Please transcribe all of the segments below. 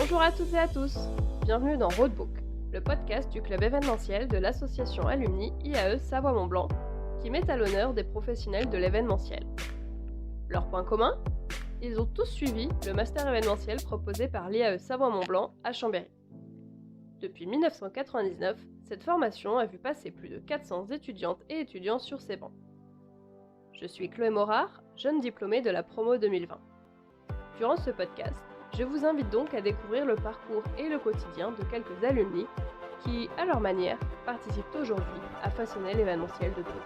Bonjour à toutes et à tous, bienvenue dans Roadbook, le podcast du club événementiel de l'association alumni IAE Savoie-Mont-Blanc qui met à l'honneur des professionnels de l'événementiel. Leur point commun ? Ils ont tous suivi le master événementiel proposé par l'IAE Savoie-Mont-Blanc à Chambéry. Depuis 1999, cette formation a vu passer plus de 400 étudiantes et étudiants sur ses bancs. Je suis Chloé Morard, jeune diplômée de la promo 2020. Durant ce podcast, je vous invite donc à découvrir le parcours et le quotidien de quelques alumni qui, à leur manière, participent aujourd'hui à façonner l'événementiel de demain.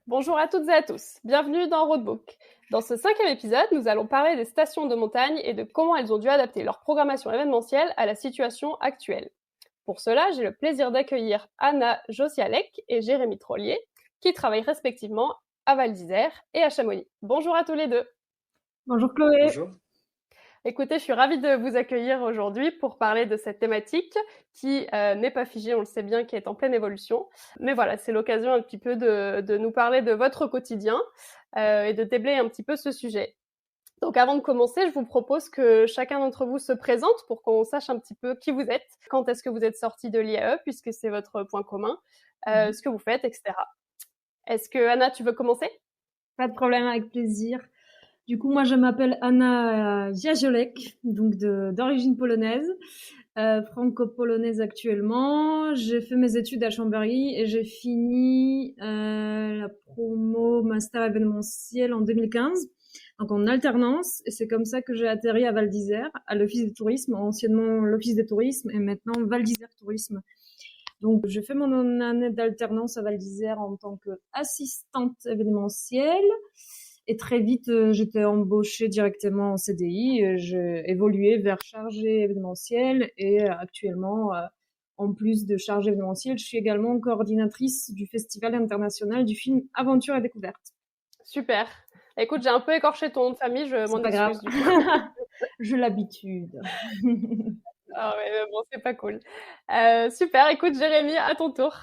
Bonjour à toutes et à tous, bienvenue dans Roadbook. Dans ce 5e épisode, nous allons parler des stations de montagne et de comment elles ont dû adapter leur programmation événementielle à la situation actuelle. Pour cela, j'ai le plaisir d'accueillir Anna Josialek et Jérémy Trollier, qui travaillent respectivement à Val d'Isère et à Chamonix. Bonjour à tous les deux. Bonjour Chloé. Bonjour. Écoutez, je suis ravie de vous accueillir aujourd'hui pour parler de cette thématique qui n'est pas figée, on le sait bien, qui est en pleine évolution. Mais voilà, c'est l'occasion un petit peu de nous parler de votre quotidien et de déblayer un petit peu ce sujet. Donc avant de commencer, je vous propose que chacun d'entre vous se présente pour qu'on sache un petit peu qui vous êtes, quand est-ce que vous êtes sorti de l'IAE, puisque c'est votre point commun, ce que vous faites, etc. Est-ce que Anna, tu veux commencer ? Pas de problème, avec plaisir. Du coup, moi, je m'appelle Anna Jasiolek, donc d'origine polonaise, franco-polonaise actuellement. J'ai fait mes études à Chambéry et j'ai fini la promo master événementiel en 2015, donc en alternance. Et c'est comme ça que j'ai atterri à Val d'Isère, à l'Office des tourismes, anciennement l'Office des tourismes et maintenant Val d'Isère Tourisme. Donc, j'ai fait mon année d'alternance à Val d'Isère en tant qu'assistante événementielle. Et très vite, j'étais embauchée directement en CDI. J'ai évolué vers chargée événementielle et actuellement, en plus de chargée événementielle, je suis également coordinatrice du Festival international du film Aventure et Découverte. Super. Écoute, j'ai un peu écorché ton nom de famille, je m'en excuse du coup. J'ai l'habitude. Ah ouais, bon, c'est pas cool. Super, écoute Jérémy, à ton tour.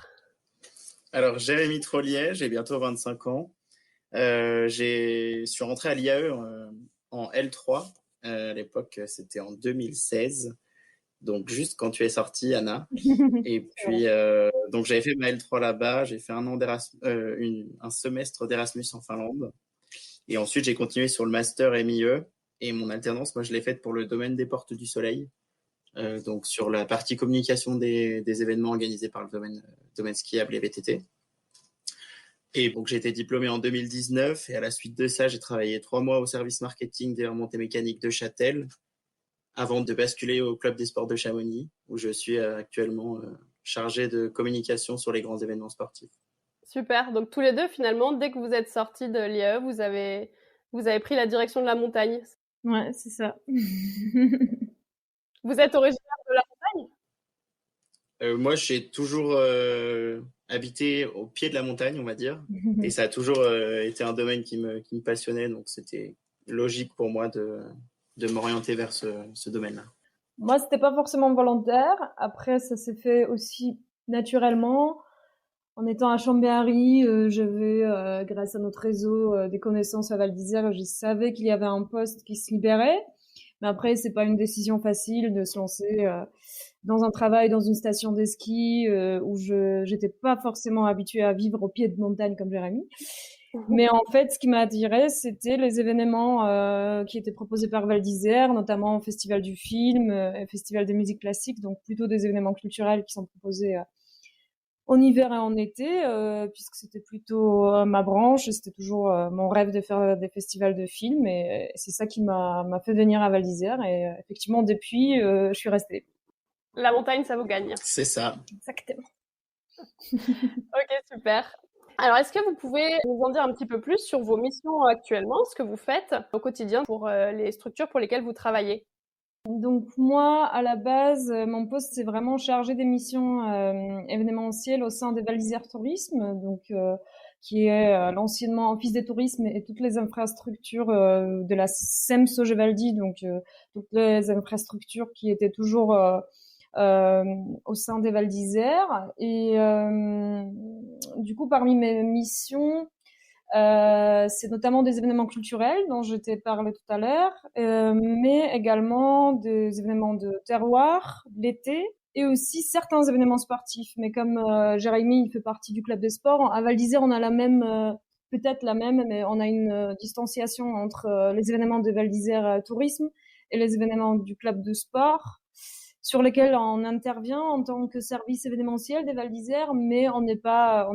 Alors, Jérémy Trollier, j'ai bientôt 25 ans. Je suis rentré à l'IAE en L3. À l'époque, c'était en 2016. Donc, juste quand tu es sortie, Anna. Et puis, donc j'avais fait ma L3 là-bas. J'ai fait un semestre d'Erasmus en Finlande. Et ensuite, j'ai continué sur le master MIE. Et mon alternance, moi, je l'ai faite pour le domaine des Portes du Soleil. Donc, sur la partie communication des événements organisés par le domaine skiable et VTT. Et donc, j'ai été diplômé en 2019 et à la suite de ça, j'ai travaillé 3 mois au service marketing des remontées mécaniques de Châtel avant de basculer au club des sports de Chamonix où je suis actuellement chargé de communication sur les grands événements sportifs. Super. Donc, tous les deux, finalement, dès que vous êtes sortis de l'IAE, vous avez pris la direction de la montagne. Ouais, c'est ça. Vous êtes originaire de la montagne ? Moi, j'ai toujours habité au pied de la montagne, on va dire. Et ça a toujours été un domaine qui me passionnait. Donc, c'était logique pour moi de m'orienter vers ce domaine-là. Moi, c'était pas forcément volontaire. Après, ça s'est fait aussi naturellement. En étant à Chambéry, j'avais, grâce à notre réseau, des connaissances à Val d'Isère. Je savais qu'il y avait un poste qui se libérait. Mais après, c'est pas une décision facile de se lancer dans un travail dans une station de ski où j'étais pas forcément habituée à vivre au pied de montagne comme Jérémy. Mais en fait, ce qui m'a attirée, c'était les événements qui étaient proposés par Val d'Isère, notamment le Festival du film, Festival des musiques classiques, donc plutôt des événements culturels qui sont proposés en hiver et en été, puisque c'était plutôt ma branche, et c'était toujours mon rêve de faire des festivals de films, et c'est ça qui m'a fait venir à Val d'Isère, et effectivement, depuis, je suis restée. La montagne, ça vous gagne. C'est ça. Exactement. Ok, super. Alors, est-ce que vous pouvez nous en dire un petit peu plus sur vos missions actuellement, ce que vous faites au quotidien pour les structures pour lesquelles vous travaillez ? Donc moi, à la base, mon poste, c'est vraiment chargé des missions événementielles au sein des Val d'Isère Tourisme, donc qui est l'anciennement Office des tourismes et toutes les infrastructures de la SEM Sogevaldi, donc toutes les infrastructures qui étaient toujours au sein des Val d'Isère. Et du coup, parmi mes missions, c'est notamment des événements culturels dont je t'ai parlé tout à l'heure, mais également des événements de terroir l'été et aussi certains événements sportifs. Mais comme Jérémy il fait partie du club des sports, à Val d'Isère on a la même, peut-être la même, mais on a une distanciation entre les événements de Val d'Isère Tourisme et les événements du club de sport, sur lesquels on intervient en tant que service événementiel des Val d'Isère, mais on n'est pas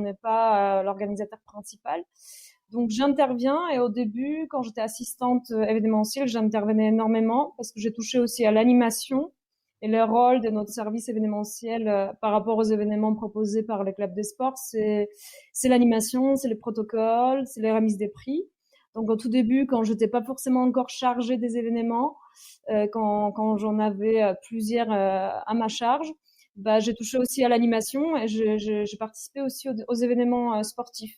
l'organisateur principal. Donc j'interviens, et au début, quand j'étais assistante événementielle, j'intervenais énormément parce que j'ai touché aussi à l'animation et le rôle de notre service événementiel par rapport aux événements proposés par les clubs des sports. C'est l'animation, c'est les protocoles, c'est les remises des prix. Donc au tout début, quand j'étais pas forcément encore chargée des événements, quand j'en avais plusieurs à ma charge, bah, j'ai touché aussi à l'animation et j'ai participé aussi aux événements sportifs.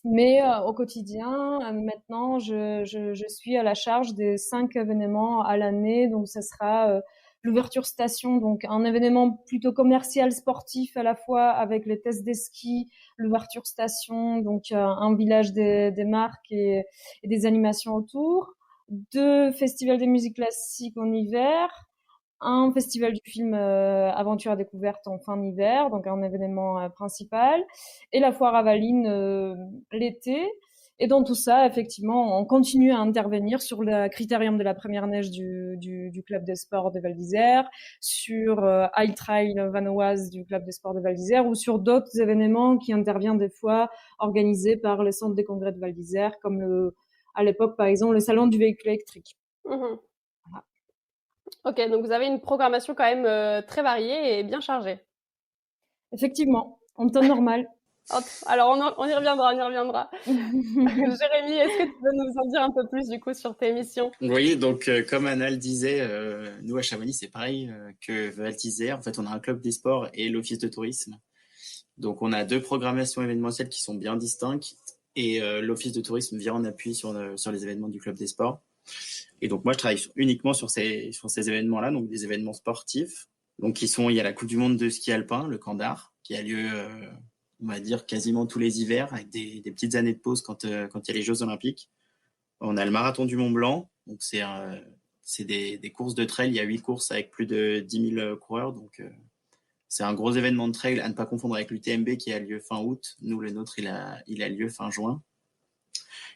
Mais au quotidien, maintenant, je suis à la charge des 5 événements à l'année. Donc, ça sera l'ouverture station, donc un événement plutôt commercial, sportif à la fois, avec les tests des skis, l'ouverture station, donc un village des marques et des animations autour. 2 festivals de musique classique en hiver, un festival du film Aventure à découverte en fin d'hiver, donc un événement principal, et la foire à Valine l'été. Et dans tout ça, effectivement, on continue à intervenir sur le critérium de la première neige du club des sports de Val d'Isère, sur High Trail vanoise du club des sports de Val d'Isère, ou sur d'autres événements qui interviennent des fois organisés par le centre des congrès de Val d'Isère, comme à l'époque, par exemple, le salon du véhicule électrique. Voilà. Ok, donc vous avez une programmation quand même très variée et bien chargée. Effectivement, en temps normal. Alors on y reviendra, Jérémy, est-ce que tu peux nous en dire un peu plus du coup sur tes missions? Oui, donc comme Anna le disait, nous à Chamonix c'est pareil que Val d'Isère. En fait, on a un club des sports et l'office de tourisme. Donc on a 2 programmations événementielles qui sont bien distinctes, et l'office de tourisme vient en appui sur les événements du club des sports. Et donc moi je travaille uniquement sur ces événements-là, donc des événements sportifs. Donc il y a la Coupe du Monde de ski alpin, le Camp d'Art, qui a lieu on va dire quasiment tous les hivers, avec des petites années de pause quand il y a les Jeux Olympiques. On a le marathon du Mont Blanc, donc c'est des courses de trail. Il y a 8 courses avec plus de 10 000 coureurs, donc c'est un gros événement de trail à ne pas confondre avec l'UTMB qui a lieu fin août. Nous, le nôtre, il a lieu fin juin.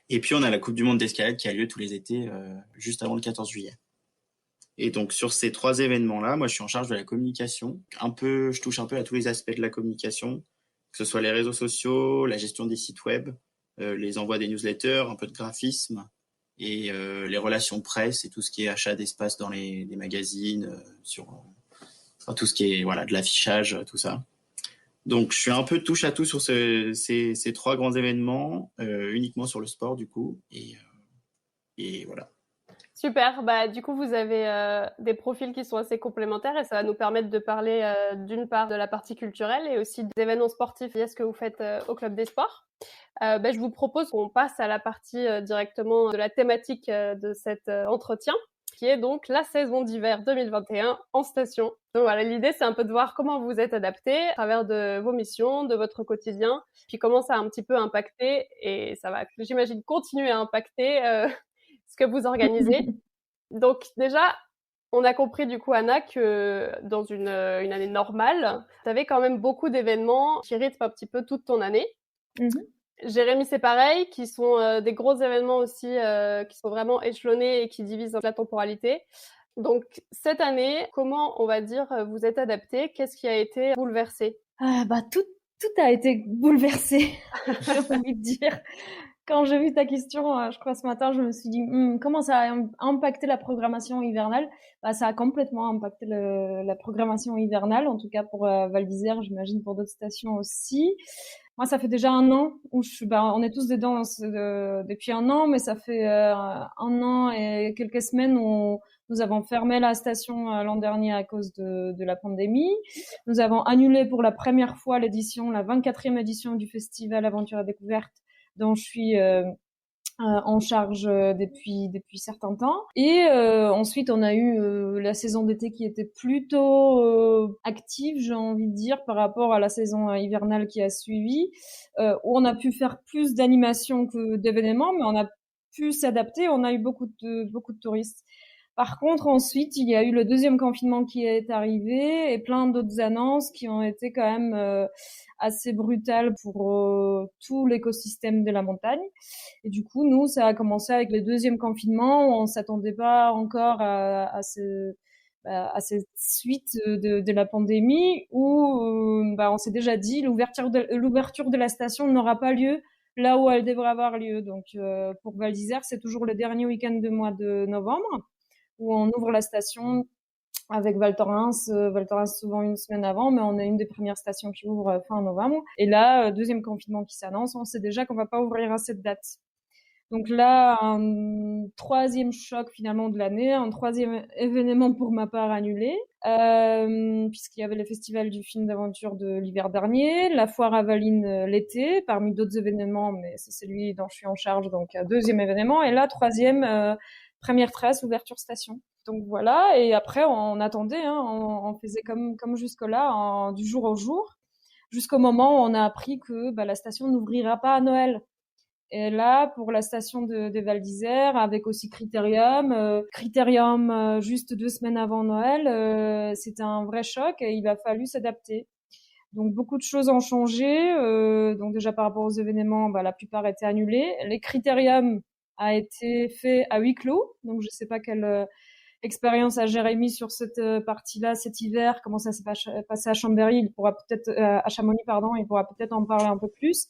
Et puis on a la Coupe du Monde d'escalade qui a lieu tous les étés, juste avant le 14 juillet. Et donc sur ces 3 événements-là, moi je suis en charge de la communication. Je touche un peu à tous les aspects de la communication, que ce soit les réseaux sociaux, la gestion des sites web, les envois des newsletters, un peu de graphisme, et les relations presse et tout ce qui est achat d'espace dans les magazines, tout ce qui est de l'affichage, tout ça. Donc je suis un peu touche à tout sur ces 3 grands événements, uniquement sur le sport du coup, et voilà. Super, du coup vous avez des profils qui sont assez complémentaires et ça va nous permettre de parler d'une part de la partie culturelle et aussi des événements sportifs via ce que vous faites au Club des Sports. Je vous propose qu'on passe à la partie directement de la thématique de cet entretien, qui est donc la saison d'hiver 2021 en station. Donc voilà, l'idée c'est un peu de voir comment vous êtes adapté à travers de vos missions, de votre quotidien, puis comment ça a un petit peu impacté, et ça va, j'imagine, continuer à impacter ce que vous organisez. Donc déjà, on a compris du coup, Anna, que dans une année normale, tu avais quand même beaucoup d'événements qui rythment un petit peu toute ton année. Mm-hmm. Jérémy, c'est pareil, qui sont des gros événements aussi, qui sont vraiment échelonnés et qui divisent la temporalité. Donc cette année, comment, on va dire, vous êtes adapté? Qu'est-ce qui a été bouleversé? Tout a été bouleversé, j'ai envie de dire. Quand j'ai vu ta question, je crois ce matin, je me suis dit comment ça a impacté la programmation hivernale. Ça a complètement impacté la programmation hivernale, en tout cas pour Val d'Isère, j'imagine pour d'autres stations aussi. Moi, ça fait déjà 1 an où on est tous dedans depuis 1 an, mais ça fait 1 an et quelques semaines où nous avons fermé la station l'an dernier à cause de la pandémie. Nous avons annulé pour la première fois la 24e édition du festival Aventure à découverte, dont je suis en charge depuis certains temps. Et ensuite, on a eu la saison d'été qui était plutôt active, j'ai envie de dire, par rapport à la saison hivernale qui a suivi, où on a pu faire plus d'animations que d'événements, mais on a pu s'adapter. On a eu beaucoup de touristes. Par contre, ensuite, il y a eu le deuxième confinement qui est arrivé et plein d'autres annonces qui ont été quand même assez brutales pour tout l'écosystème de la montagne. Et du coup, nous, ça a commencé avec le deuxième confinement. Où on s'attendait pas encore à cette suite de la pandémie où on s'est déjà dit l'ouverture de la station n'aura pas lieu là où elle devrait avoir lieu. Donc, pour Val d'Isère, c'est toujours le dernier week-end du mois de novembre où on ouvre la station avec Val Thorens. Val Thorens souvent une semaine avant, mais on a une des premières stations qui ouvre fin novembre. Et là, deuxième confinement qui s'annonce, on sait déjà qu'on va pas ouvrir à cette date. Donc là, un troisième choc finalement de l'année, un troisième événement pour ma part annulé, puisqu'il y avait le festival du film d'aventure de l'hiver dernier, la foire à Valines l'été, parmi d'autres événements, mais c'est celui dont je suis en charge, donc deuxième événement, et là, troisième, première trace, ouverture station. Donc voilà, et après on attendait, hein, on faisait comme jusque-là, du jour au jour, jusqu'au moment où on a appris que la station n'ouvrira pas à Noël. Et là, pour la station de Val d'Isère, avec aussi Critérium, juste 2 semaines avant Noël, c'était un vrai choc et il a fallu s'adapter. Donc beaucoup de choses ont changé. Donc déjà par rapport aux événements, la plupart étaient annulés. Les Critérium a été fait à huis clos, donc je sais pas quelle expérience a Jérémy sur cette partie-là cet hiver, comment ça s'est passé à Chambéry, il pourra peut-être à Chamonix pardon, il pourra peut-être en parler un peu plus.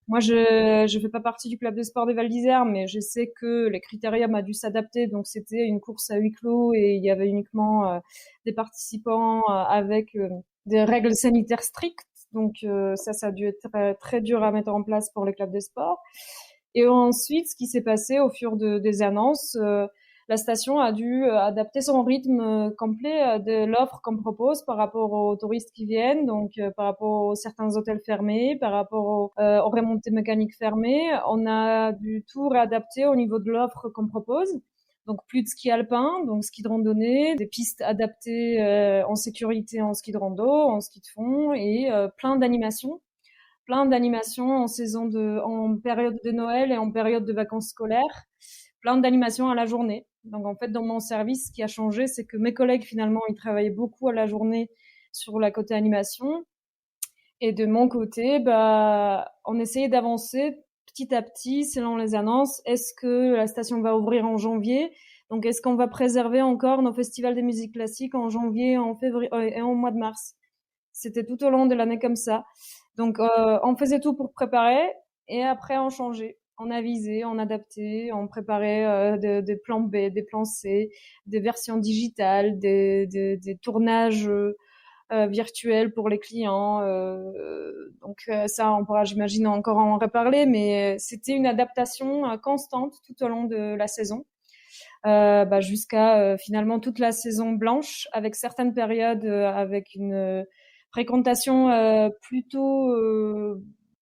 Moi, je fais pas partie du club de sport des Val d'Isère, mais je sais que les Critérium a dû s'adapter. Donc, c'était une course à huis clos et il y avait uniquement des participants avec des règles sanitaires strictes. Donc, ça a dû être très, très dur à mettre en place pour les clubs de sport. Et ensuite, ce qui s'est passé au fur des annonces, la station a dû adapter son rythme complet de l'offre qu'on propose par rapport aux touristes qui viennent, donc par rapport aux certains hôtels fermés, par rapport aux remontées mécaniques fermées. On a dû tout réadapter au niveau de l'offre qu'on propose. Donc plus de ski alpin, donc ski de randonnée, des pistes adaptées en sécurité en ski de rando, en ski de fond et plein d'animations en période de Noël et en période de vacances scolaires, plein d'animations à la journée. Donc en fait, dans mon service, ce qui a changé, c'est que mes collègues finalement, ils travaillaient beaucoup à la journée sur la côté animation, et de mon côté, on essayait d'avancer petit à petit selon les annonces. Est-ce que la station va ouvrir en janvier? Donc est-ce qu'on va préserver encore nos festivals de musique classique en janvier, en février et en mois de mars? C'était tout au long de l'année comme ça. Donc, on faisait tout pour préparer et après on changeait. On avisait, on adaptait, on préparait des plans B, des plans C, des versions digitales, des tournages virtuels pour les clients. Donc ça, on pourra, j'imagine, encore en reparler, mais c'était une adaptation constante tout au long de la saison. Jusqu'à finalement toute la saison blanche, avec certaines périodes avec une fréquentation plutôt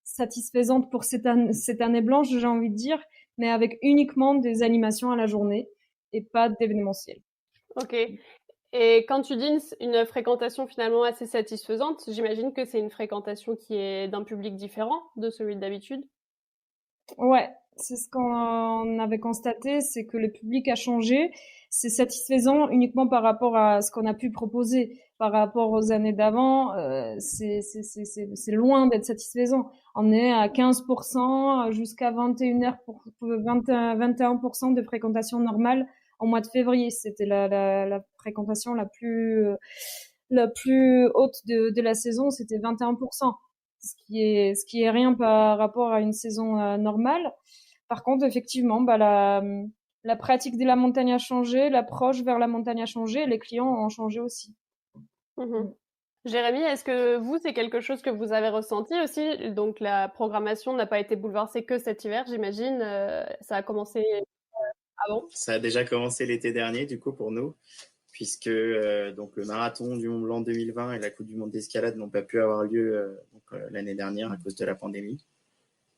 satisfaisante pour cette année blanche, j'ai envie de dire, mais avec uniquement des animations à la journée et pas d'événementiel. Ok. Et quand tu dis une fréquentation finalement assez satisfaisante, j'imagine que c'est une fréquentation qui est d'un public différent de celui d'habitude. Ouais, c'est ce qu'on avait constaté, c'est que le public a changé. C'est satisfaisant uniquement par rapport à ce qu'on a pu proposer. Par rapport aux années d'avant, c'est loin d'être satisfaisant. On est à 15% jusqu'à 21% de fréquentation normale en mois de février. C'était la fréquentation la plus haute de la saison, c'était 21%. Ce qui est rien par rapport à une saison normale. Par contre, effectivement, la pratique de la montagne a changé, l'approche vers la montagne a changé, les clients ont changé aussi. Mmh. Jérémy, est-ce que vous, c'est quelque chose que vous avez ressenti aussi? Donc la programmation n'a pas été bouleversée que cet hiver, j'imagine, ça a commencé avant? Ça a déjà commencé l'été dernier, du coup, pour nous, puisque donc le marathon du Mont Blanc 2020 et la Coupe du monde d'escalade n'ont pas pu avoir lieu l'année dernière à cause de la pandémie.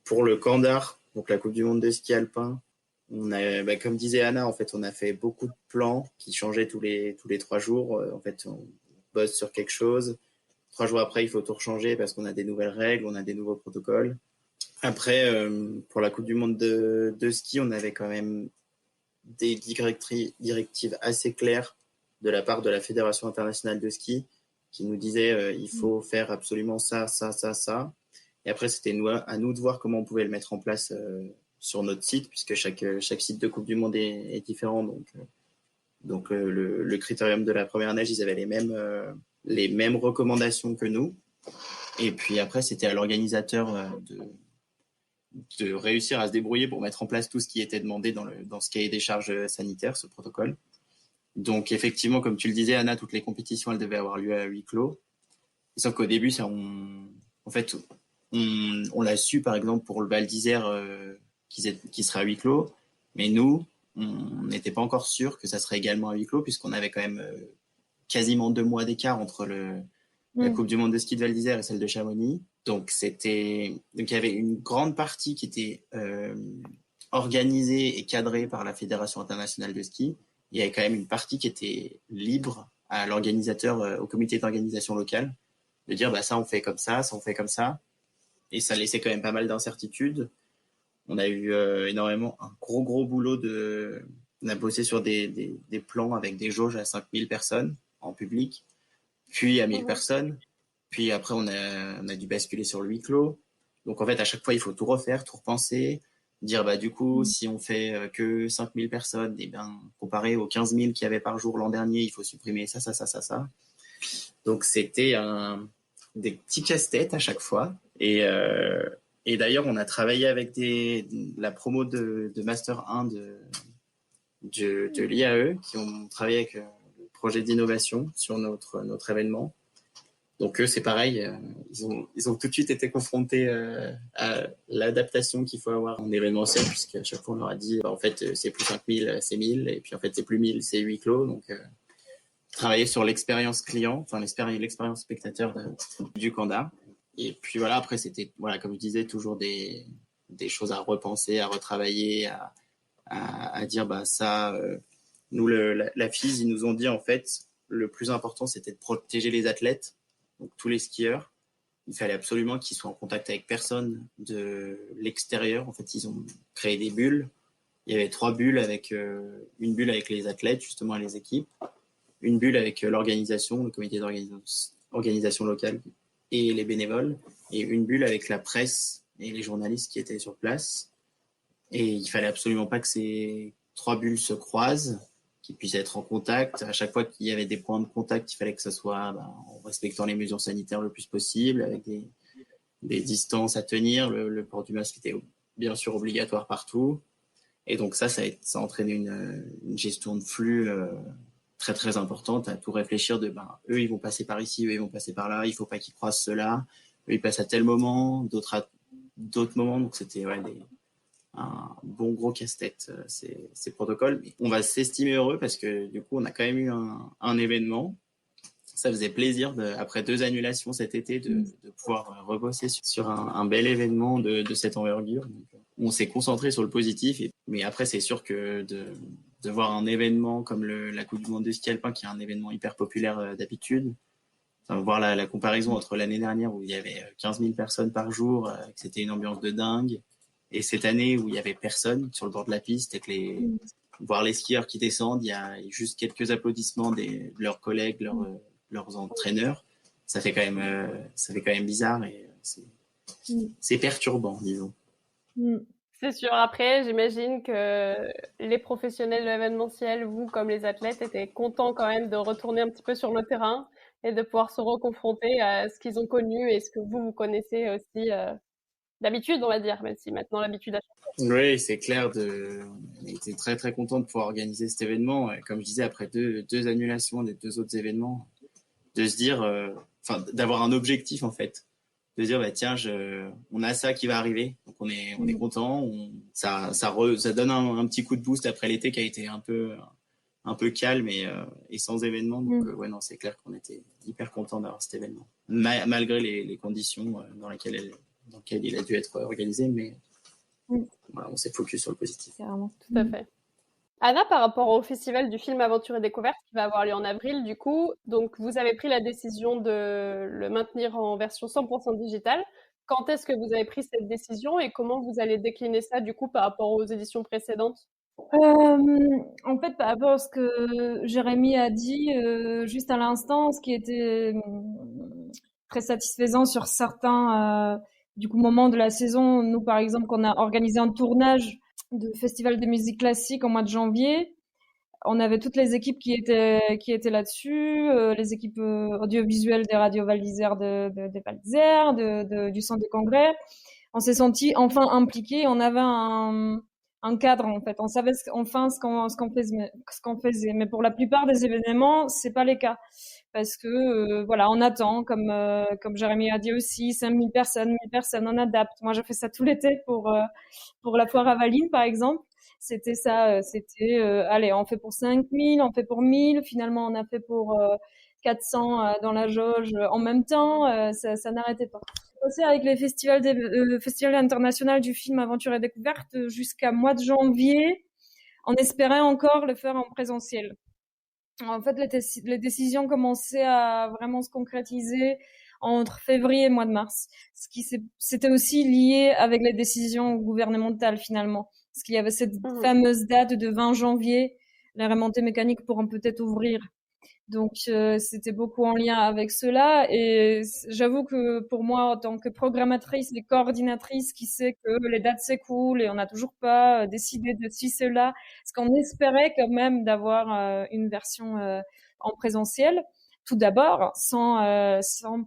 Pour le Camp d'Art, donc la Coupe du monde de ski alpin, Comme disait Anna, en fait, on a fait beaucoup de plans qui changeaient tous les 3 jours. En fait, on bosse sur quelque chose. 3 jours après, il faut tout rechanger parce qu'on a des nouvelles règles, on a des nouveaux protocoles. Après, pour la Coupe du Monde de ski, on avait quand même des directives assez claires de la part de la Fédération internationale de ski qui nous disait il faut faire absolument ça, ça, ça, ça. Et après, c'était à nous de voir comment on pouvait le mettre en place sur notre site, puisque chaque site de Coupe du Monde est différent. Donc le critérium de la première neige, ils avaient les mêmes recommandations que nous. Et puis après, c'était à l'organisateur de réussir à se débrouiller pour mettre en place tout ce qui était demandé dans ce cahier des charges sanitaires, ce protocole. Donc effectivement, comme tu le disais, Anna, toutes les compétitions, elles devaient avoir lieu à huis clos. Sauf qu'au début, on l'a su, par exemple, pour le Val d'Isère qui sera à huis clos. Mais nous, on n'était pas encore sûr que ça serait également à huis clos, puisqu'on avait quand même quasiment 2 mois d'écart entre la Coupe du Monde de ski de Val d'Isère et celle de Chamonix. Donc il y avait une grande partie qui était organisée et cadrée par la Fédération internationale de ski. Il y avait quand même une partie qui était libre à l'organisateur, au comité d'organisation locale, de dire ça on fait comme ça on fait comme ça. Et ça laissait quand même pas mal d'incertitudes. On a eu énormément, un gros boulot on a bossé sur des plans avec des jauges à 5000 personnes en public, puis à 1000 personnes. Puis après, on a dû basculer sur le huis clos. Donc en fait, à chaque fois, il faut tout refaire, tout repenser, dire du coup, si on fait que 5000 personnes, et comparé aux 15 000 qu'il y avait par jour l'an dernier, il faut supprimer ça. Donc c'était des petits casse-têtes à chaque fois. Et d'ailleurs, on a travaillé avec la promo de Master 1 de l'IAE qui ont travaillé avec le projet d'innovation sur notre événement. Donc eux, c'est pareil, ils ont tout de suite été confrontés à l'adaptation qu'il faut avoir en événementiel, puisqu'à chaque fois on leur a dit en fait c'est plus 5000, c'est 1000, et puis en fait c'est plus 1000, c'est huis clos. Donc travailler sur l'expérience client, enfin l'expérience spectateur du Kanda. Et puis voilà, après c'était comme je disais, toujours des choses à repenser, à retravailler, à dire ça. Nous la FIS, ils nous ont dit en fait le plus important c'était de protéger les athlètes. Donc tous les skieurs, il fallait absolument qu'ils soient en contact avec personne de l'extérieur. En fait, ils ont créé des bulles. Il y avait 3 bulles avec une bulle avec les athlètes, justement, et les équipes, une bulle avec l'organisation, le comité d'organisation locale et les bénévoles, et une bulle avec la presse et les journalistes qui étaient sur place. Et il fallait absolument pas que ces 3 bulles se croisent, qu'ils puissent être en contact. À chaque fois qu'il y avait des points de contact, il fallait que ce soit en respectant les mesures sanitaires le plus possible, avec des distances à tenir. Le port du masque était bien sûr obligatoire partout. Et donc ça a entraîné une gestion de flux très très importante, à tout réfléchir eux ils vont passer par ici, eux ils vont passer par là, il faut pas qu'ils croisent cela, eux ils passent à tel moment, d'autres à d'autres moments. Donc c'était un bon gros casse-tête, ces protocoles. Mais on va s'estimer heureux parce que du coup, on a quand même eu un événement. Ça faisait plaisir, après 2 annulations cet été, de pouvoir rebosser sur un bel événement de cette envergure. Donc, on s'est concentré sur le positif. Mais après, c'est sûr que de voir un événement comme la Coupe du Monde de ski alpin, qui est un événement hyper populaire d'habitude, voir la comparaison entre l'année dernière où il y avait 15 000 personnes par jour, que c'était une ambiance de dingue, et cette année où il y avait personne sur le bord de la piste, et que voir les skieurs qui descendent, il y a juste quelques applaudissements de leurs collègues, leurs entraîneurs, ça fait quand même bizarre, et c'est perturbant, disons. C'est sûr. Après, j'imagine que les professionnels de l'événementiel, vous comme les athlètes, étaient contents quand même de retourner un petit peu sur le terrain et de pouvoir se reconfronter à ce qu'ils ont connu et ce que vous connaissez aussi d'habitude, on va dire, même si maintenant l'habitude a changé. Oui, c'est clair. On était très très content de pouvoir organiser cet événement. Et comme je disais, après deux annulations des 2 autres événements, de se dire, d'avoir un objectif en fait, de dire tiens, on a ça qui va arriver, donc on est content. Ça donne un petit coup de boost après l'été qui a été un peu calme et sans événement. Donc non, c'est clair qu'on était hyper content d'avoir cet événement, malgré les conditions dans lesquelles il a dû être organisé, Voilà, on s'est focus sur le positif. Carrément. Tout à fait. Anna, par rapport au festival du film Aventure et Découverte qui va avoir lieu en avril, du coup, donc vous avez pris la décision de le maintenir en version 100% digitale. Quand est-ce que vous avez pris cette décision et comment vous allez décliner ça, du coup, par rapport aux éditions précédentes? En fait, par rapport à ce que Jérémy a dit juste à l'instant, ce qui était très satisfaisant sur certains du coup moments de la saison, nous par exemple, qu'on a organisé un tournage de festival de musique classique en mois de janvier, on avait toutes les équipes qui étaient là-dessus, les équipes audiovisuelles des radios Val d'Isère des Val d'Isère, du centre de congrès. On s'est senti enfin impliqués. On avait un cadre en fait. On savait enfin ce qu'on faisait. Mais pour la plupart des événements, c'est pas les cas parce que voilà, on attend comme Jérémy a dit aussi 5000 personnes, 1000 personnes, on adapte. Moi, j'ai fait ça tout l'été pour la foire à Valine par exemple. C'était ça, allez, on fait pour 5000, on fait pour 1000, finalement on a fait pour 400 dans la jauge en même temps, ça n'arrêtait pas. Aussi avec les festivals international du film Aventure et Découverte jusqu'à mois de janvier, on espérait encore le faire en présentiel. En fait, les décisions commençaient à vraiment se concrétiser entre février et mois de mars. C'était aussi lié avec les décisions gouvernementales finalement. Parce qu'il y avait cette fameuse date de 20 janvier, les remontées mécaniques pourront peut-être ouvrir. Donc, c'était beaucoup en lien avec cela. Et j'avoue que pour moi, en tant que programmatrice et coordinatrice qui sait que les dates s'écoulent et on n'a toujours pas décidé de cela, parce qu'on espérait quand même d'avoir une version en présentiel, tout d'abord, sans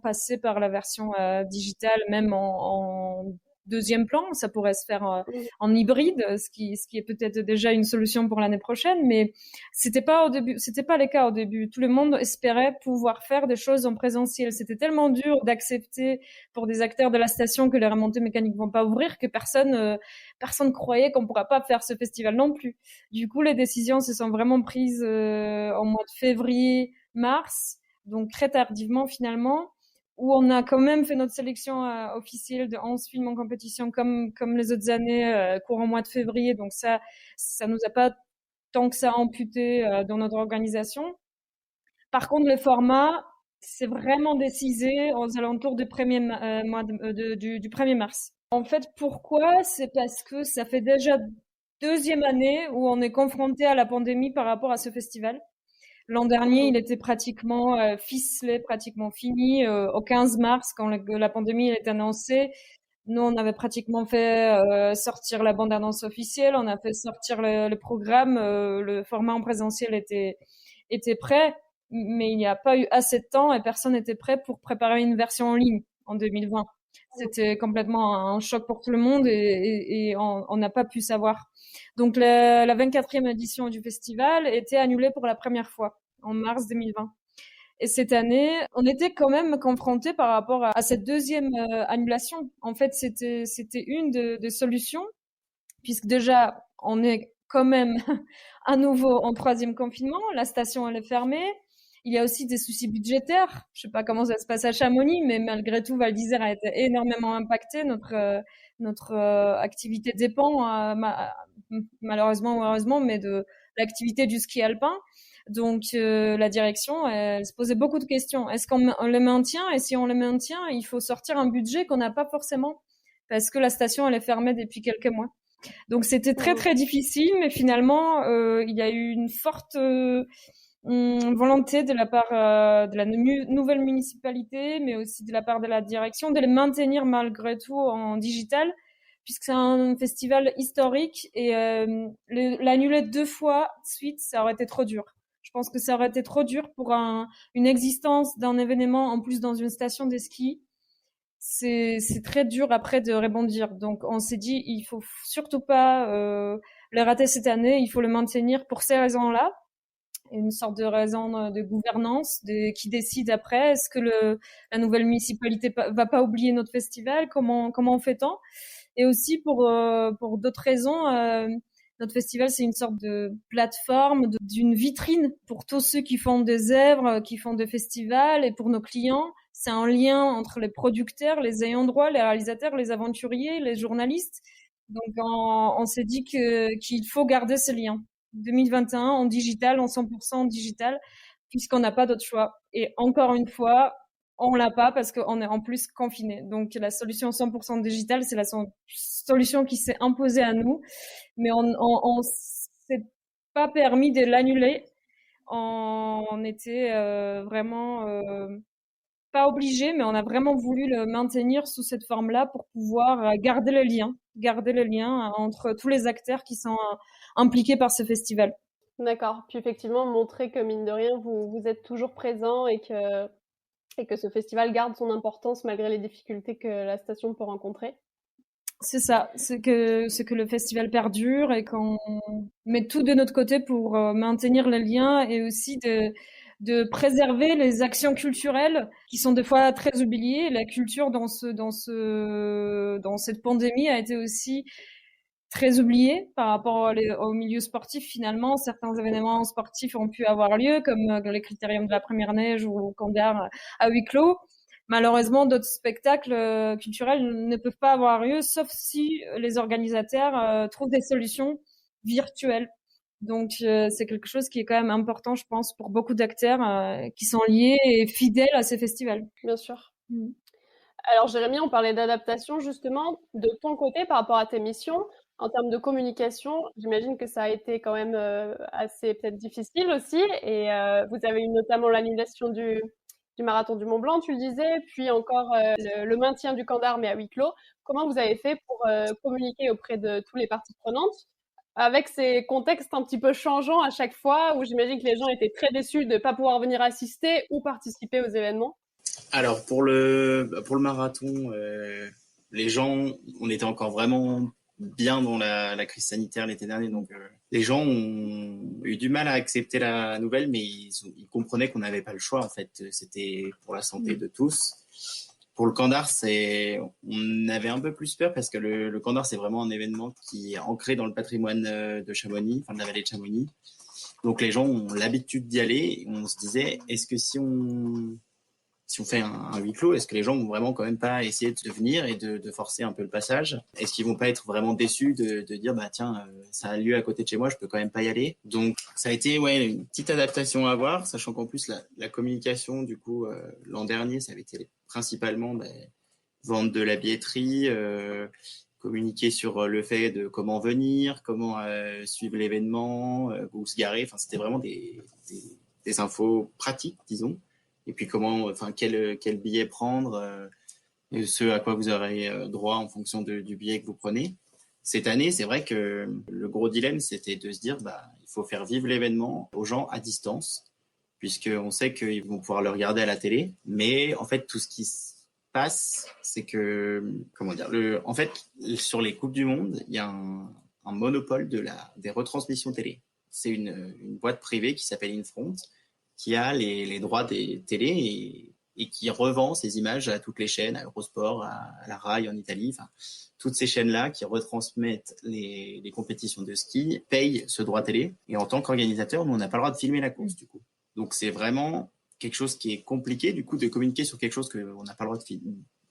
passer par la version digitale, même en deuxième plan. Ça pourrait se faire en hybride, ce qui est peut-être déjà une solution pour l'année prochaine, mais c'était pas le cas au début. Tout le monde espérait pouvoir faire des choses en présentiel. C'était tellement dur d'accepter pour des acteurs de la station que les remontées mécaniques vont pas ouvrir que personne croyait qu'on pourra pas faire ce festival non plus. Du coup, les décisions se sont vraiment prises en mois de février, mars, donc très tardivement finalement, où on a quand même fait notre sélection officielle de 11 films en compétition comme les autres années, courant mois de février. Donc ça nous a pas tant que ça amputé dans notre organisation. Par contre, le format, c'est vraiment décisé aux alentours du 1er mars. En fait, pourquoi? C'est parce que ça fait déjà deuxième année où on est confronté à la pandémie par rapport à ce festival. L'an dernier, il était pratiquement ficelé, pratiquement fini. Au 15 mars, quand la pandémie est annoncée, nous, on avait pratiquement fait sortir la bande-annonce officielle, on a fait sortir le programme, le format en présentiel était prêt, mais il n'y a pas eu assez de temps et personne n'était prêt pour préparer une version en ligne en 2020. C'était complètement un choc pour tout le monde et on n'a pas pu savoir. Donc la 24e édition du festival était annulée pour la première fois en mars 2020. Et cette année, on était quand même confronté par rapport à cette deuxième annulation. En fait, c'était une des solutions, puisque déjà, on est quand même à nouveau en troisième confinement. La station, elle est fermée. Il y a aussi des soucis budgétaires. Je sais pas comment ça se passe à Chamonix, mais malgré tout, Val d'Isère a été énormément impacté. Notre activité dépend, malheureusement ou heureusement, mais de l'activité du ski alpin. Donc la direction, elle se posait beaucoup de questions. Est-ce qu'on le maintient? Et si on le maintient, il faut sortir un budget qu'on n'a pas forcément parce que la station, elle est fermée depuis quelques mois. Donc c'était très très difficile, mais finalement, il y a eu une forte volonté de la part de la nouvelle municipalité, mais aussi de la part de la direction, de les maintenir malgré tout en digital, puisque c'est un festival historique et l'annuler 2 fois de suite, ça aurait été trop dur. Je pense que ça aurait été trop dur pour une existence d'un événement en plus dans une station de ski. C'est très dur après de rebondir. Donc on s'est dit il faut surtout pas le rater cette année, il faut le maintenir pour ces raisons-là. Une sorte de raison de gouvernance qui décide après est-ce que la nouvelle municipalité va pas oublier notre festival, comment on fait-on, et aussi pour d'autres raisons. Notre festival, c'est une sorte de plateforme, d'une vitrine pour tous ceux qui font des œuvres, qui font des festivals, et pour nos clients, c'est un lien entre les producteurs, les ayants droit, les réalisateurs, les aventuriers, les journalistes. Donc, on s'est dit qu'il faut garder ce lien. 2021 en digital, en 100% en digital, puisqu'on n'a pas d'autre choix. Et encore une fois, on l'a pas parce qu'on est en plus confiné. Donc, la solution 100% digitale, c'est la solution qui s'est imposée à nous. Mais on s'est pas permis de l'annuler. On était vraiment pas obligé, mais on a vraiment voulu le maintenir sous cette forme-là pour pouvoir garder le lien entre tous les acteurs qui sont impliqués par ce festival. D'accord. Puis effectivement, montrer que mine de rien, vous êtes toujours présent et que ce festival garde son importance malgré les difficultés que la station peut rencontrer. C'est ça, c'est que le festival perdure et qu'on met tout de notre côté pour maintenir le lien et aussi de préserver les actions culturelles qui sont des fois très oubliées. La culture dans cette pandémie a été aussi très oubliée par rapport au milieu sportif. Finalement, certains événements sportifs ont pu avoir lieu, comme les critériums de la première neige ou le Candar à huis clos. Malheureusement, d'autres spectacles culturels ne peuvent pas avoir lieu, sauf si les organisateurs trouvent des solutions virtuelles. Donc, c'est quelque chose qui est quand même important, je pense, pour beaucoup d'acteurs qui sont liés et fidèles à ces festivals. Bien sûr. Alors, Jérémy, on parlait d'adaptation, justement. De ton côté, par rapport à tes missions, en termes de communication, j'imagine que ça a été quand même assez peut-être difficile aussi. Et vous avez eu notamment l'annulation du marathon du Mont Blanc, tu le disais, puis encore le maintien du Candar, mais à huis clos. Comment vous avez fait pour communiquer auprès de toutes les parties prenantes avec ces contextes un petit peu changeants à chaque fois, où j'imagine que les gens étaient très déçus de ne pas pouvoir venir assister ou participer aux événements? Alors pour le marathon, les gens, on était encore vraiment bien dans la crise sanitaire l'été dernier, donc les gens ont eu du mal à accepter la nouvelle, mais ils comprenaient qu'on n'avait pas le choix en fait. C'était pour la santé de tous. Pour le Candar, on avait un peu plus peur parce que le Candar, c'est vraiment un événement qui est ancré dans le patrimoine de Chamonix, enfin de la vallée de Chamonix. Donc les gens ont l'habitude d'y aller. On se disait, est-ce que si on fait un huis clos, est-ce que les gens vont vraiment quand même pas essayer de venir et de forcer un peu le passage? Est-ce qu'ils vont pas être vraiment déçus de dire, bah tiens, ça a lieu à côté de chez moi, je peux quand même pas y aller? Donc ça a été une petite adaptation à avoir, sachant qu'en plus la communication, du coup, l'an dernier, ça avait été principalement vendre de la billetterie, communiquer sur le fait de comment venir, comment suivre l'événement, où se garer. Enfin, c'était vraiment des infos pratiques, disons. Et puis quel billet prendre, et ce à quoi vous aurez droit en fonction du billet que vous prenez. Cette année, c'est vrai que le gros dilemme, c'était de se dire, il faut faire vivre l'événement aux gens à distance, puisqu'on sait qu'ils vont pouvoir le regarder à la télé. Mais en fait, tout ce qui se passe, c'est que, en fait, sur les Coupes du Monde, il y a un monopole des retransmissions télé. C'est une boîte privée qui s'appelle Infront, qui a les droits des télés et qui revend ces images à toutes les chaînes, à Eurosport, à la Rai en Italie, enfin, toutes ces chaînes-là qui retransmettent les compétitions de ski payent ce droit télé. Et en tant qu'organisateur, nous, on n'a pas le droit de filmer la course, du coup. Donc, c'est vraiment quelque chose qui est compliqué, du coup, de communiquer sur quelque chose qu'on n'a pas le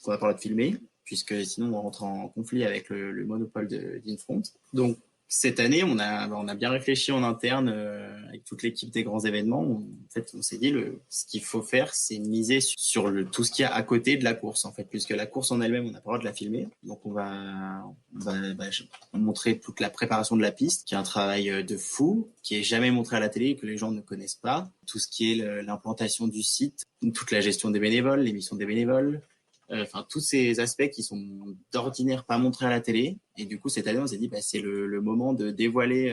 droit de filmer, puisque sinon, on rentre en conflit avec le monopole d'Infront. Donc, cette année, on a bien réfléchi en interne avec toute l'équipe des grands événements. En fait, on s'est dit ce qu'il faut faire, c'est miser sur tout ce qu'il y a à côté de la course, en fait, puisque la course en elle-même, on n'a pas le droit de la filmer. Donc, on va montrer toute la préparation de la piste, qui est un travail de fou, qui est jamais montré à la télé, que les gens ne connaissent pas. Tout ce qui est l'implantation du site, toute la gestion des bénévoles, l'émission des bénévoles. Enfin, tous ces aspects qui sont d'ordinaire pas montrés à la télé. Et du coup, cette année, on s'est dit, c'est le moment de dévoiler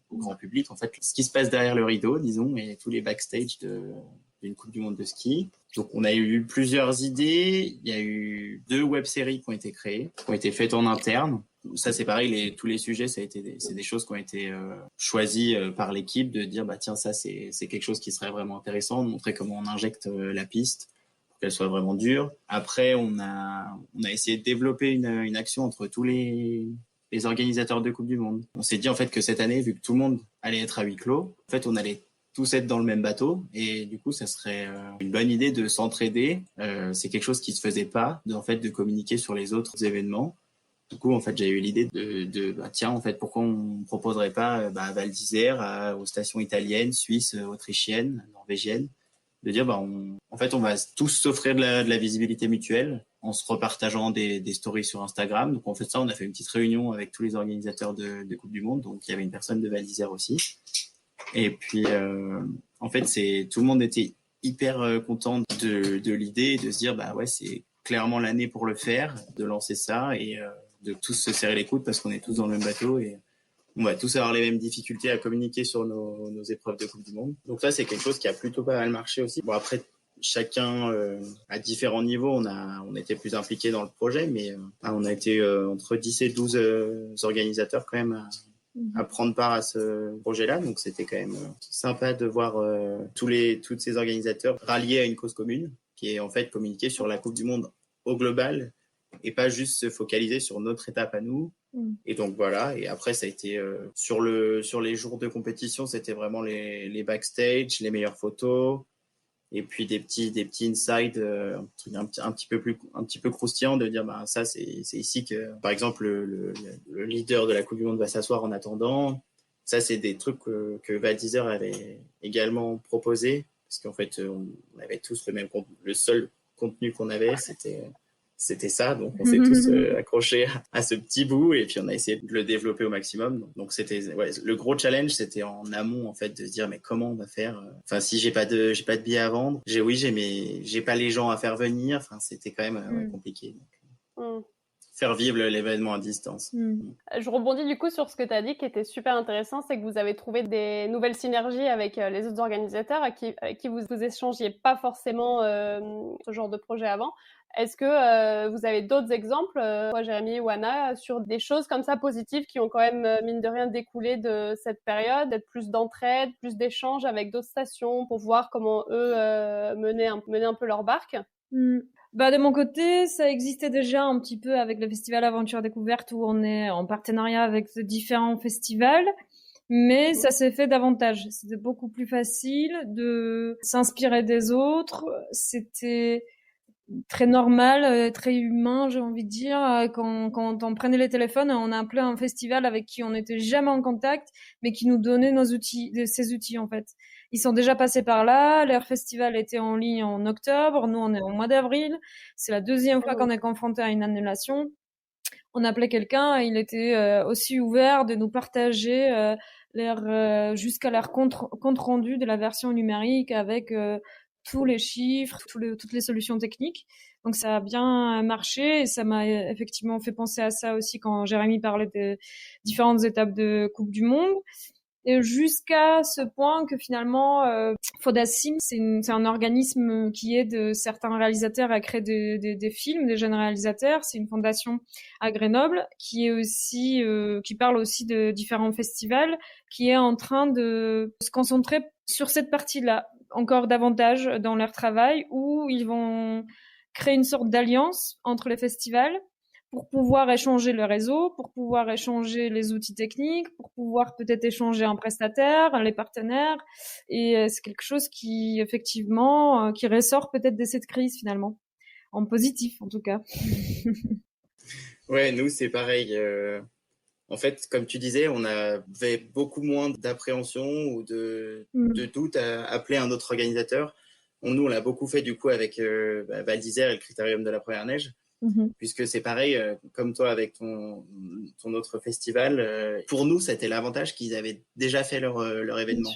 au grand public, en fait, ce qui se passe derrière le rideau, disons, et tous les backstage d'une Coupe du Monde de ski. Donc, on a eu plusieurs idées. Il y a eu 2 web-séries qui ont été créées, qui ont été faites en interne. Ça, c'est pareil, tous les sujets, c'est des choses qui ont été choisies par l'équipe, de dire, tiens, ça, c'est quelque chose qui serait vraiment intéressant, de montrer comment on injecte la piste, qu'elle soit vraiment dure. Après, on a essayé de développer une action entre tous les organisateurs de Coupe du Monde. On s'est dit en fait que cette année, vu que tout le monde allait être à huis clos, en fait, on allait tous être dans le même bateau et du coup, ça serait une bonne idée de s'entraider. C'est quelque chose qui se faisait pas, de communiquer sur les autres événements. Du coup, en fait, j'ai eu l'idée tiens, en fait, pourquoi on proposerait pas à Val d'Isère, aux stations italiennes, suisses, autrichiennes, norvégiennes, de dire, en fait, on va tous s'offrir de la visibilité mutuelle en se repartageant des stories sur Instagram. Donc, en fait, ça, on a fait une petite réunion avec tous les organisateurs de Coupe du Monde. Donc, il y avait une personne de Val d'Isère aussi. Et puis, en fait, tout le monde était hyper content de l'idée, de se dire, ouais, c'est clairement l'année pour le faire, de lancer ça et de tous se serrer les coudes parce qu'on est tous dans le même bateau et on va tous avoir les mêmes difficultés à communiquer sur nos épreuves de Coupe du Monde. Donc ça, c'est quelque chose qui a plutôt pas mal marché aussi. Bon, après, chacun à différents niveaux, on était plus impliqués dans le projet, mais on a été entre 10 et 12 organisateurs quand même à prendre part à ce projet-là. Donc c'était quand même sympa de voir tous ces organisateurs ralliés à une cause commune, qui est en fait communiquer sur la Coupe du Monde au global et pas juste se focaliser sur notre étape à nous. Et donc voilà, et après ça a été sur les jours de compétition, c'était vraiment les backstage, les meilleures photos, et puis des petits insides, un petit peu croustillant de dire ça c'est ici que par exemple le leader de la Coupe du Monde va s'asseoir en attendant. Ça c'est des trucs que Val d'Isère avait également proposé parce qu'en fait on avait tous le seul contenu qu'on avait, c'était ça, donc on s'est tous accrochés à ce petit bout et puis on a essayé de le développer au maximum. Donc c'était le gros challenge, c'était en amont en fait de se dire mais comment on va faire. Enfin si j'ai pas de billets à vendre, j'ai pas les gens à faire venir. Enfin c'était quand même compliqué. Donc, faire vivre l'événement à distance. Je rebondis du coup sur ce que tu as dit qui était super intéressant, c'est que vous avez trouvé des nouvelles synergies avec les autres organisateurs avec qui vous échangiez pas forcément ce genre de projet avant. Est-ce que vous avez d'autres exemples, toi Jérémy ou Anna, sur des choses comme ça positives qui ont quand même, mine de rien, découlé de cette période, d'être plus d'entraide, plus d'échanges avec d'autres stations pour voir comment eux mener un peu leur barque? De mon côté, ça existait déjà un petit peu avec le festival Aventure Découverte où on est en partenariat avec différents festivals. Mais ça s'est fait davantage. C'était beaucoup plus facile de s'inspirer des autres. C'était très normal, très humain, j'ai envie de dire. Quand on prenait les téléphones, on appelait un festival avec qui on n'était jamais en contact, mais qui nous donnait ces outils en fait. Ils sont déjà passés par là. Leur festival était en ligne en octobre. Nous, on est au mois d'avril. C'est la deuxième fois qu'on est confronté à une annulation. On appelait quelqu'un et il était aussi ouvert de nous partager jusqu'à leur compte rendu de la version numérique avec tous les chiffres, toutes les solutions techniques. Donc ça a bien marché et ça m'a effectivement fait penser à ça aussi quand Jérémy parlait des différentes étapes de Coupe du Monde. Et jusqu'à ce point que finalement, Fodassim, c'est un organisme qui aide certains réalisateurs à créer des films, des jeunes réalisateurs. C'est une fondation à Grenoble qui parle aussi de différents festivals, qui est en train de se concentrer sur cette partie-là encore davantage dans leur travail, où ils vont créer une sorte d'alliance entre les festivals pour pouvoir échanger le réseau, pour pouvoir échanger les outils techniques, pour pouvoir peut-être échanger un prestataire, les partenaires. Et c'est quelque chose qui, effectivement, qui ressort peut-être de cette crise, finalement. En positif, en tout cas. Ouais, nous, c'est pareil. En fait, comme tu disais, on avait beaucoup moins d'appréhension ou de doute à appeler un autre organisateur. Nous, on l'a beaucoup fait du coup avec Val d'Isère et le Critérium de la Première Neige. Puisque c'est pareil, comme toi avec ton autre festival. Pour nous, c'était l'avantage qu'ils avaient déjà fait leur événement.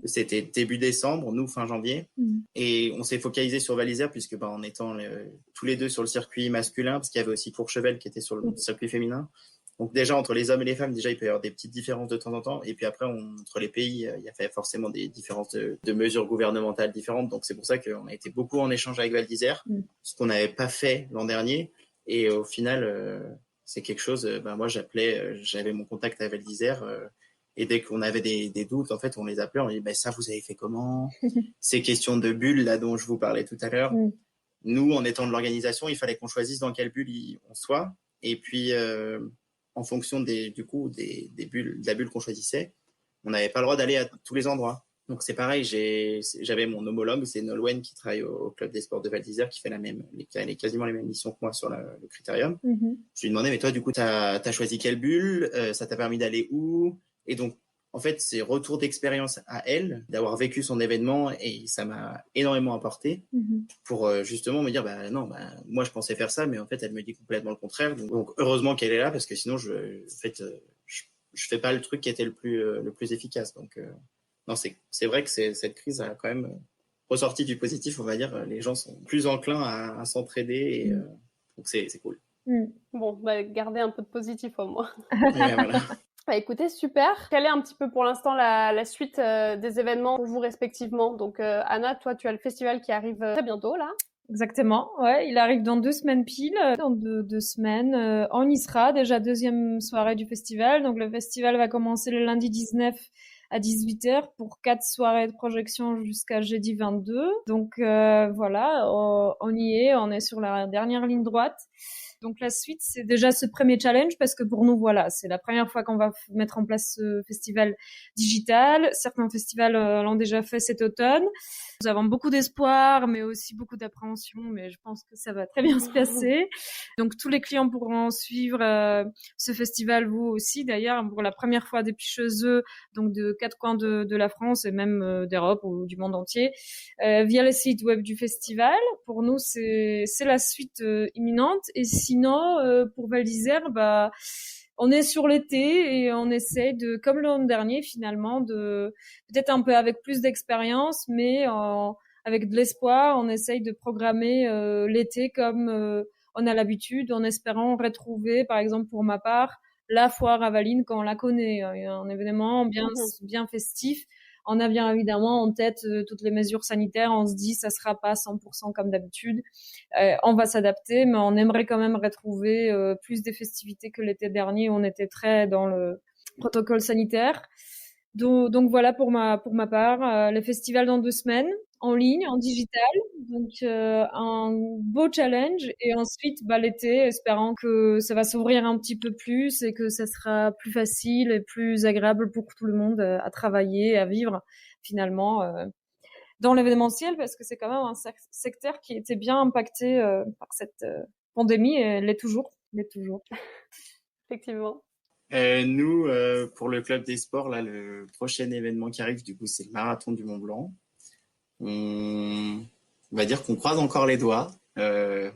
C'était début décembre, nous fin janvier, et on s'est focalisé sur Val d'Isère puisque en étant tous les deux sur le circuit masculin, parce qu'il y avait aussi Courchevel qui était sur le circuit féminin. Donc déjà, entre les hommes et les femmes, déjà, il peut y avoir des petites différences de temps en temps. Et puis après, entre les pays, il y a forcément des différences de mesures gouvernementales différentes. Donc c'est pour ça qu'on a été beaucoup en échange avec Val d'Isère, ce qu'on n'avait pas fait l'an dernier. Et au final, c'est quelque chose, moi j'avais mon contact à Val d'Isère. Et dès qu'on avait des doutes, en fait, on les appelait, on dit ça, vous avez fait comment? Ces questions de bulles, là, dont je vous parlais tout à l'heure. Nous, en étant de l'organisation, il fallait qu'on choisisse dans quelle bulle on soit. Et puis, en fonction de la bulle qu'on choisissait, on n'avait pas le droit d'aller à tous les endroits. Donc c'est pareil, j'avais mon homologue, c'est Nolwenn qui travaille au club des sports de Val d'Isère, qui fait quasiment les mêmes missions que moi sur le critérium. Je lui demandais, mais toi du coup, t'as choisi quelle bulle, ça t'a permis d'aller où? Et donc en fait, c'est retour d'expérience à elle, d'avoir vécu son événement, et ça m'a énormément apporté pour justement me dire, moi je pensais faire ça, mais en fait elle me dit complètement le contraire. Donc heureusement qu'elle est là, parce que sinon je fais pas le truc qui était le plus efficace. Donc non, c'est vrai que cette crise a quand même ressorti du positif, on va dire. Les gens sont plus enclins à s'entraider, et donc c'est cool. Bon, gardez un peu de positif au moins. Ouais, voilà. Écoutez, super. Quelle est un petit peu pour l'instant la suite des événements pour vous respectivement? Donc Anna, toi tu as le festival qui arrive très bientôt là. Exactement, ouais, il arrive dans 2 semaines pile. Dans deux semaines, on y sera, déjà 2e soirée du festival. Donc le festival va commencer le lundi 19 à 18h pour 4 soirées de projection jusqu'à jeudi 22. Donc voilà, on y est, on est sur la dernière ligne droite. Donc la suite, c'est déjà ce premier challenge, parce que pour nous, voilà, c'est la première fois qu'on va mettre en place ce festival digital. Certains festivals l'ont déjà fait cet automne. Nous avons beaucoup d'espoir, mais aussi beaucoup d'appréhension, mais je pense que ça va très bien se passer. Donc tous les clients pourront suivre ce festival, vous aussi d'ailleurs, pour la première fois depuis chez eux, donc de 4 coins de la France et même d'Europe ou du monde entier, via le site web du festival. Pour nous, c'est la suite imminente. Et sinon, pour Val d'Isère, on est sur l'été et on essaie de, comme l'an dernier finalement, de peut-être un peu avec plus d'expérience, mais avec de l'espoir, on essaye de programmer l'été comme on a l'habitude, en espérant retrouver, par exemple pour ma part, la foire à Valine quand on la connaît, un événement bien festif. On a bien évidemment en tête toutes les mesures sanitaires. On se dit ça sera pas 100% comme d'habitude. On va s'adapter, mais on aimerait quand même retrouver plus des festivités que l'été dernier où on était très dans le protocole sanitaire. Donc voilà pour ma part, le festival dans 2 semaines, en ligne, en digital. Donc un beau challenge, et ensuite l'été, espérant que ça va s'ouvrir un petit peu plus et que ça sera plus facile et plus agréable pour tout le monde à travailler, à vivre finalement dans l'événementiel, parce que c'est quand même un secteur qui était bien impacté par cette pandémie, et elle l'est toujours. Effectivement. Nous, pour le club des sports, là, le prochain événement qui arrive, du coup, c'est le marathon du Mont Blanc. On va dire qu'on croise encore les doigts, un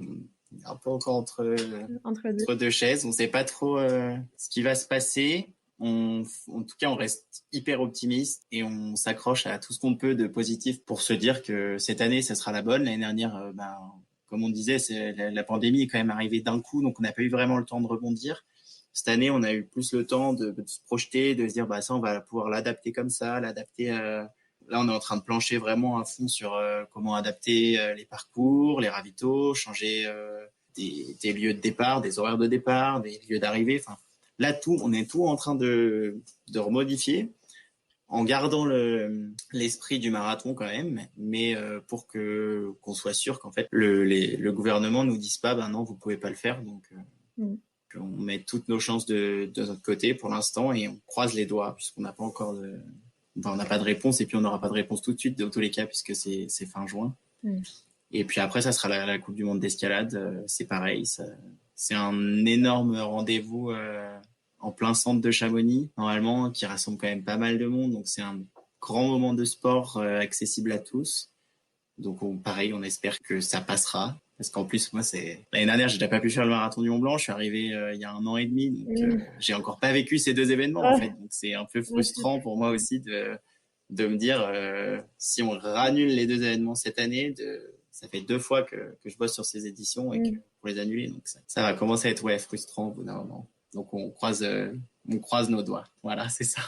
peu encore entre deux chaises. On ne sait pas trop ce qui va se passer. En tout cas, on reste hyper optimiste et on s'accroche à tout ce qu'on peut de positif pour se dire que cette année, ça sera la bonne. L'année dernière, comme on disait, la pandémie est quand même arrivée d'un coup, donc on n'a pas eu vraiment le temps de rebondir. Cette année, on a eu plus le temps de se projeter, de se dire ça, on va pouvoir l'adapter comme ça, l'adapter. Là, on est en train de plancher vraiment à fond sur comment adapter les parcours, les ravitaux, changer des lieux de départ, des horaires de départ, des lieux d'arrivée. Enfin, là, on est tout en train de remodifier, en gardant l'esprit du marathon quand même, mais pour qu'on soit sûr qu'en fait le gouvernement nous dise pas non, vous pouvez pas le faire. Donc on met toutes nos chances de notre côté pour l'instant et on croise les doigts puisqu'on n'a pas encore on n'a pas de réponse, et puis on n'aura pas de réponse tout de suite dans tous les cas puisque c'est fin juin. Et puis après, ça sera la Coupe du Monde d'escalade. C'est pareil, c'est un énorme rendez-vous en plein centre de Chamonix, normalement, qui rassemble quand même pas mal de monde. Donc c'est un grand moment de sport accessible à tous. Donc pareil, on espère que ça passera. Parce qu'en plus, moi, l'année dernière, j'ai déjà pas pu faire le marathon du Mont Blanc. Je suis arrivé il y a 1 an et demi, donc j'ai encore pas vécu ces 2 événements en fait. Donc c'est un peu frustrant pour moi aussi de me dire si on annule les 2 événements cette année, ça fait 2 fois que je bosse sur ces éditions et que pour les annuler, donc ça va commencer à être frustrant au bout d'un moment. Donc on croise nos doigts. Voilà, c'est ça.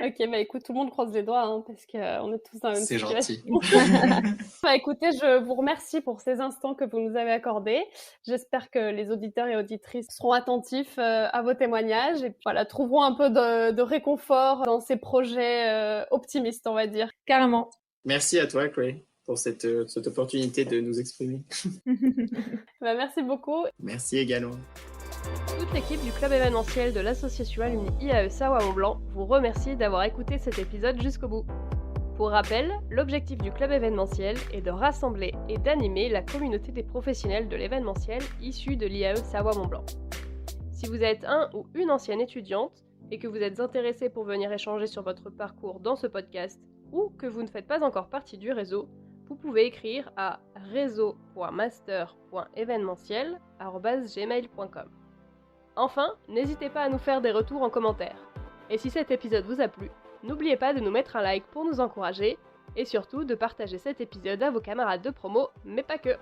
Ok, écoute, tout le monde croise les doigts parce qu'on est tous dans la même situation. C'est gentil. Écoutez, je vous remercie pour ces instants que vous nous avez accordés. J'espère que les auditeurs et auditrices seront attentifs à vos témoignages et trouveront un peu de réconfort dans ces projets optimistes, on va dire. Carrément. Merci à toi, Chloé, pour cette opportunité de nous exprimer. Merci beaucoup. Merci également. Toute l'équipe du club événementiel de l'association alumni IAE Savoie-Mont-Blanc vous remercie d'avoir écouté cet épisode jusqu'au bout. Pour rappel, l'objectif du club événementiel est de rassembler et d'animer la communauté des professionnels de l'événementiel issus de l'IAE Savoie-Mont-Blanc. Si vous êtes un ou une ancienne étudiante et que vous êtes intéressé pour venir échanger sur votre parcours dans ce podcast ou que vous ne faites pas encore partie du réseau, vous pouvez écrire à réseau.master.événementiel@gmail.com. Enfin, n'hésitez pas à nous faire des retours en commentaire. Et si cet épisode vous a plu, n'oubliez pas de nous mettre un like pour nous encourager et surtout de partager cet épisode à vos camarades de promo, mais pas que.